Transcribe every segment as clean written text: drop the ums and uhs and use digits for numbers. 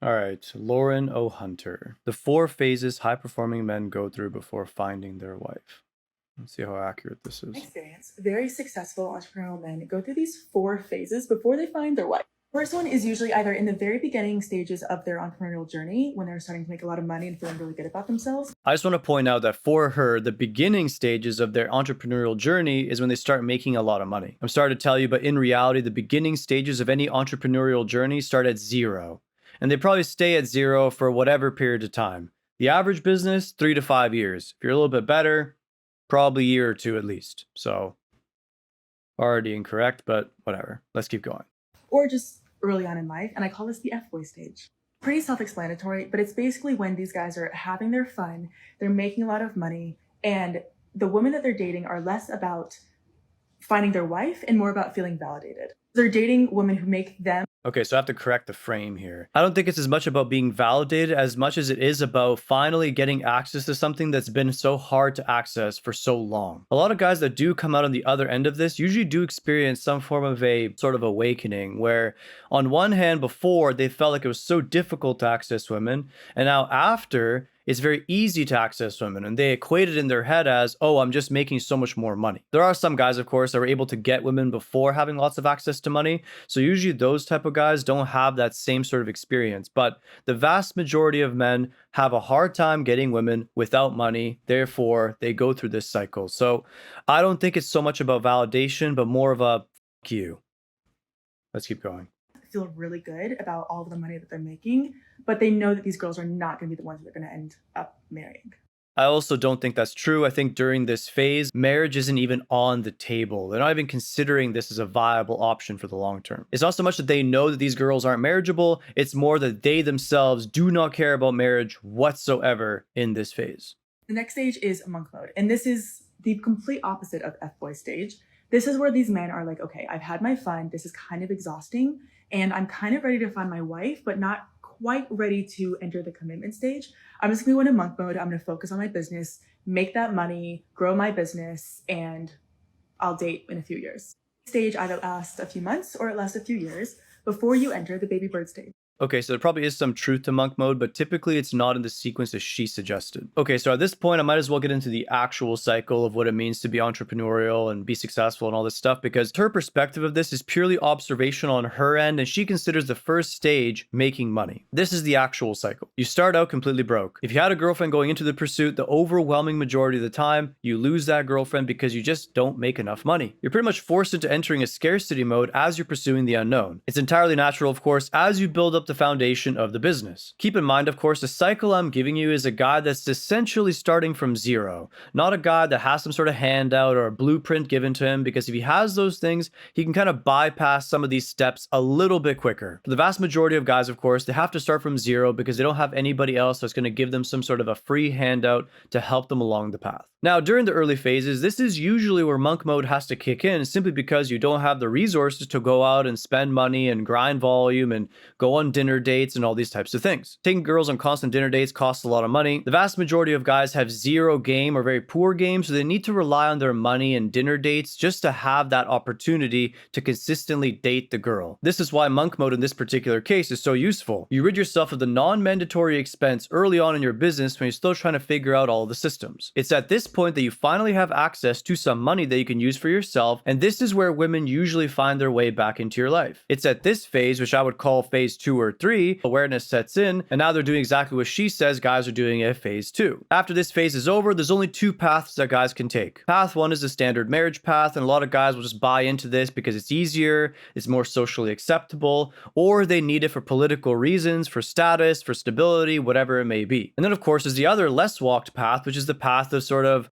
All right, Lauren O. Hunter. The 4 phases high-performing men go through before finding their wife. Let's see how accurate this is. Experience, very successful entrepreneurial men go through these 4 phases before they find their wife. First one is usually either in the very beginning stages of their entrepreneurial journey when they're starting to make a lot of money and feeling really good about themselves. I just want to point out that for her, the beginning stages of their entrepreneurial journey is when they start making a lot of money. I'm sorry to tell you, but in reality, the beginning stages of any entrepreneurial journey start at zero. And they probably stay at zero for whatever period of time. The average business, 3 to 5 years. If you're a little bit better, probably a year or two at least. So, already incorrect, but whatever. Let's keep going. Or just early on in life, and I call this the F-boy stage. Pretty self-explanatory, but it's basically when these guys are having their fun, they're making a lot of money, and the women that they're dating are less about finding their wife and more about feeling validated. They're dating women who make them. Okay, so I have to correct the frame here. I don't think it's as much about being validated as much as it is about finally getting access to something that's been so hard to access for so long. A lot of guys that do come out on the other end of this usually do experience some form of a sort of awakening where on one hand before they felt like it was so difficult to access women, and now after it's very easy to access women, and they equate it in their head as, oh, I'm just making so much more money. There are some guys, of course, that are able to get women before having lots of access to money. So usually those type of guys don't have that same sort of experience. But the vast majority of men have a hard time getting women without money. Therefore, they go through this cycle. So I don't think it's so much about validation, but more of a fuck you. Let's keep going. Feel really good about all of the money that they're making, but they know that these girls are not going to be the ones that they're going to end up marrying. I also don't think that's true. I think during this phase, marriage isn't even on the table. They're not even considering this as a viable option for the long term. It's not so much that they know that these girls aren't marriageable, it's more that they themselves do not care about marriage whatsoever in this phase. The next stage is monk mode, and this is the complete opposite of F-boy stage. This is where these men are like, okay, I've had my fun, this is kind of exhausting, and I'm kind of ready to find my wife, but not quite ready to enter the commitment stage. I'm just gonna go into monk mode. I'm gonna focus on my business, make that money, grow my business, and I'll date in a few years. Stage either lasts a few months or it lasts a few years before you enter the baby bird stage. Okay, so there probably is some truth to monk mode, but typically it's not in the sequence as she suggested. Okay, so at this point, I might as well get into the actual cycle of what it means to be entrepreneurial and be successful and all this stuff, because her perspective of this is purely observational on her end, and she considers the first stage making money. This is the actual cycle. You start out completely broke. If you had a girlfriend going into the pursuit, the overwhelming majority of the time, you lose that girlfriend because you just don't make enough money. You're pretty much forced into entering a scarcity mode as you're pursuing the unknown. It's entirely natural, of course, as you build up the foundation of the business. Keep in mind, of course, the cycle I'm giving you is a guy that's essentially starting from zero, not a guy that has some sort of handout or a blueprint given to him, because if he has those things, he can kind of bypass some of these steps a little bit quicker. For the vast majority of guys, of course, they have to start from zero because they don't have anybody else that's going to give them some sort of a free handout to help them along the path. Now, during the early phases, this is usually where monk mode has to kick in, simply because you don't have the resources to go out and spend money and grind volume and go on dinner dates and all these types of things. Taking girls on constant dinner dates costs a lot of money. The vast majority of guys have zero game or very poor game, so they need to rely on their money and dinner dates just to have that opportunity to consistently date the girl. This is why monk mode in this particular case is so useful. You rid yourself of the non-mandatory expense early on in your business when you're still trying to figure out all of the systems. It's at this point that you finally have access to some money that you can use for yourself, and this is where women usually find their way back into your life. It's at this phase, which I would call phase 2 or 3, awareness sets in, and now they're doing exactly what she says guys are doing at phase 2. After this phase is over, there's only 2 paths that guys can take. Path 1 is the standard marriage path, and a lot of guys will just buy into this because it's easier, it's more socially acceptable, or they need it for political reasons, for status, for stability, whatever it may be. And then of course there's the other less walked path, which is the path of sort of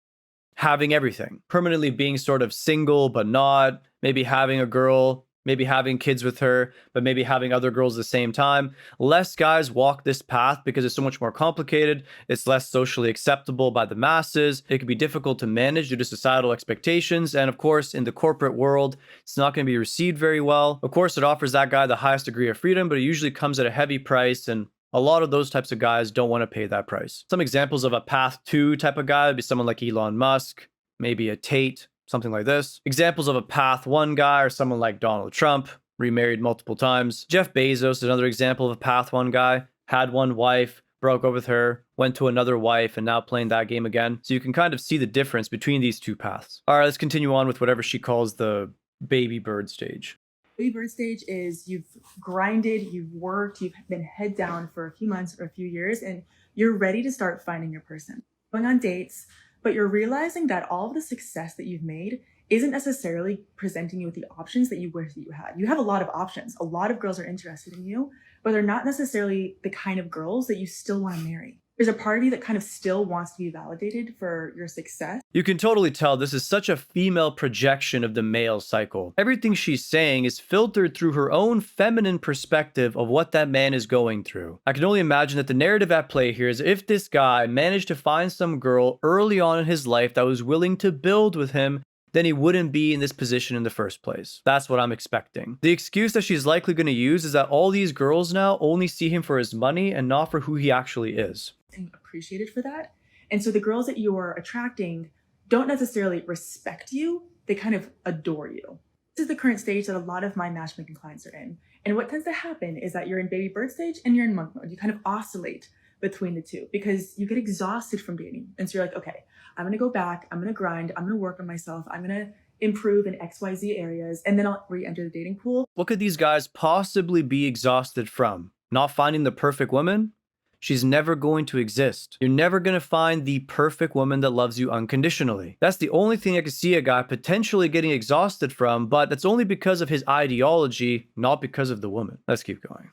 having everything, permanently being sort of single but not, maybe having a girl, maybe having kids with her, but maybe having other girls at the same time. Less guys walk this path because it's so much more complicated. It's less socially acceptable by the masses. It can be difficult to manage due to societal expectations. And of course, in the corporate world, it's not going to be received very well. Of course, it offers that guy the highest degree of freedom, but it usually comes at a heavy price, and a lot of those types of guys don't want to pay that price. Some examples of a path 2 type of guy would be someone like Elon Musk, maybe a Tate, something like this. Examples of a path 1 guy are someone like Donald Trump, remarried multiple times. Jeff Bezos is another example of a path 1 guy. had one wife, broke up with her, went to another wife, and now playing that game again. So you can kind of see the difference between these two paths. All right, let's continue on with whatever she calls the baby bird stage. Baby bird stage is you've grinded, you've worked, you've been head down for a few months or a few years, and you're ready to start finding your person. Going on dates, but you're realizing that all of the success that you've made isn't necessarily presenting you with the options that you wish that you had. You have a lot of options. A lot of girls are interested in you, but they're not necessarily the kind of girls that you still want to marry. There's a part of you that kind of still wants to be validated for your success. You can totally tell this is such a female projection of the male cycle. Everything she's saying is filtered through her own feminine perspective of what that man is going through. I can only imagine that the narrative at play here is if this guy managed to find some girl early on in his life that was willing to build with him, then he wouldn't be in this position in the first place. That's what I'm expecting. The excuse that she's likely going to use is that all these girls now only see him for his money and not for who he actually is. Appreciated for that. And so the girls that you're attracting don't necessarily respect you, they kind of adore you. This is the current stage that a lot of my matchmaking clients are in. And what tends to happen is that you're in baby bird stage and you're in monk mode. You kind of oscillate between the two because you get exhausted from dating. And so you're like, okay, I'm going to go back, I'm going to grind, I'm going to work on myself, I'm going to improve in XYZ areas, and then I'll re-enter the dating pool. What could these guys possibly be exhausted from? Not finding the perfect woman? She's never going to exist. You're never going to find the perfect woman that loves you unconditionally. That's the only thing I could see a guy potentially getting exhausted from, but that's only because of his ideology, not because of the woman. Let's keep going.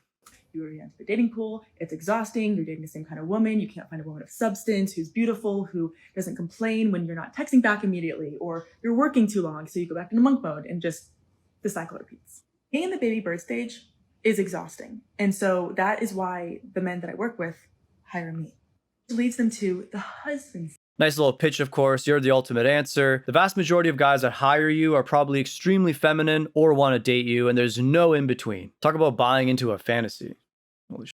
You re-enter the dating pool, it's exhausting, you're dating the same kind of woman, you can't find a woman of substance, who's beautiful, who doesn't complain when you're not texting back immediately, or you're working too long, so you go back into monk mode, and just the cycle repeats. Being in the baby bird stage is exhausting. And so that is why the men that I work with hire me. It leads them to the husband. Nice little pitch, of course. You're the ultimate answer. The vast majority of guys that hire you are probably extremely feminine or want to date you, and there's no in between. Talk about buying into a fantasy. Holy shit.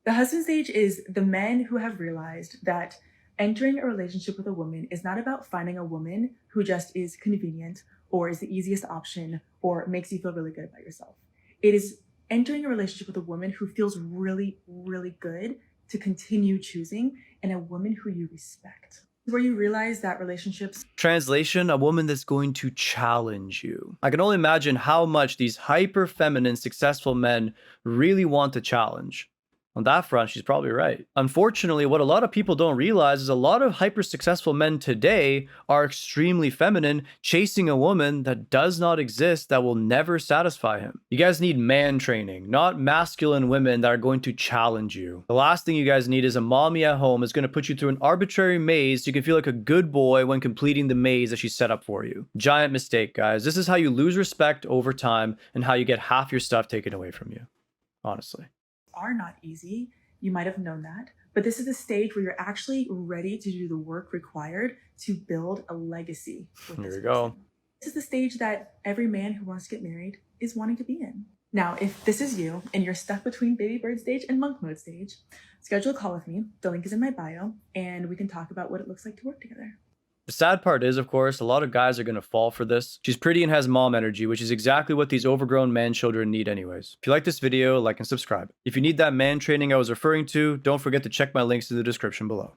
The husband stage is the men who have realized that entering a relationship with a woman is not about finding a woman who just is convenient or is the easiest option or makes you feel really good about yourself. It is entering a relationship with a woman who feels really, really good to continue choosing, and a woman who you respect. Where you realize that relationships... Translation, a woman that's going to challenge you. I can only imagine how much these hyper feminine successful men really want to challenge. On that front, she's probably right. Unfortunately, what a lot of people don't realize is a lot of hyper-successful men today are extremely feminine, chasing a woman that does not exist, that will never satisfy him. You guys need man training, not masculine women that are going to challenge you. The last thing you guys need is a mommy at home that's going to put you through an arbitrary maze so you can feel like a good boy when completing the maze that she set up for you. Giant mistake, guys. This is how you lose respect over time and how you get half your stuff taken away from you. Honestly. Are not easy. You might have known that, but this is the stage where you're actually ready to do the work required to build a legacy. Here we go. This is the stage that every man who wants to get married is wanting to be in. Now, if this is you and you're stuck between baby bird stage and monk mode stage, schedule a call with me. The link is in my bio, and we can talk about what it looks like to work together. The sad part is, of course, a lot of guys are going to fall for this. She's pretty and has mom energy, which is exactly what these overgrown man children need anyways. If you like this video, like and subscribe. If you need that man training I was referring to, don't forget to check my links in the description below.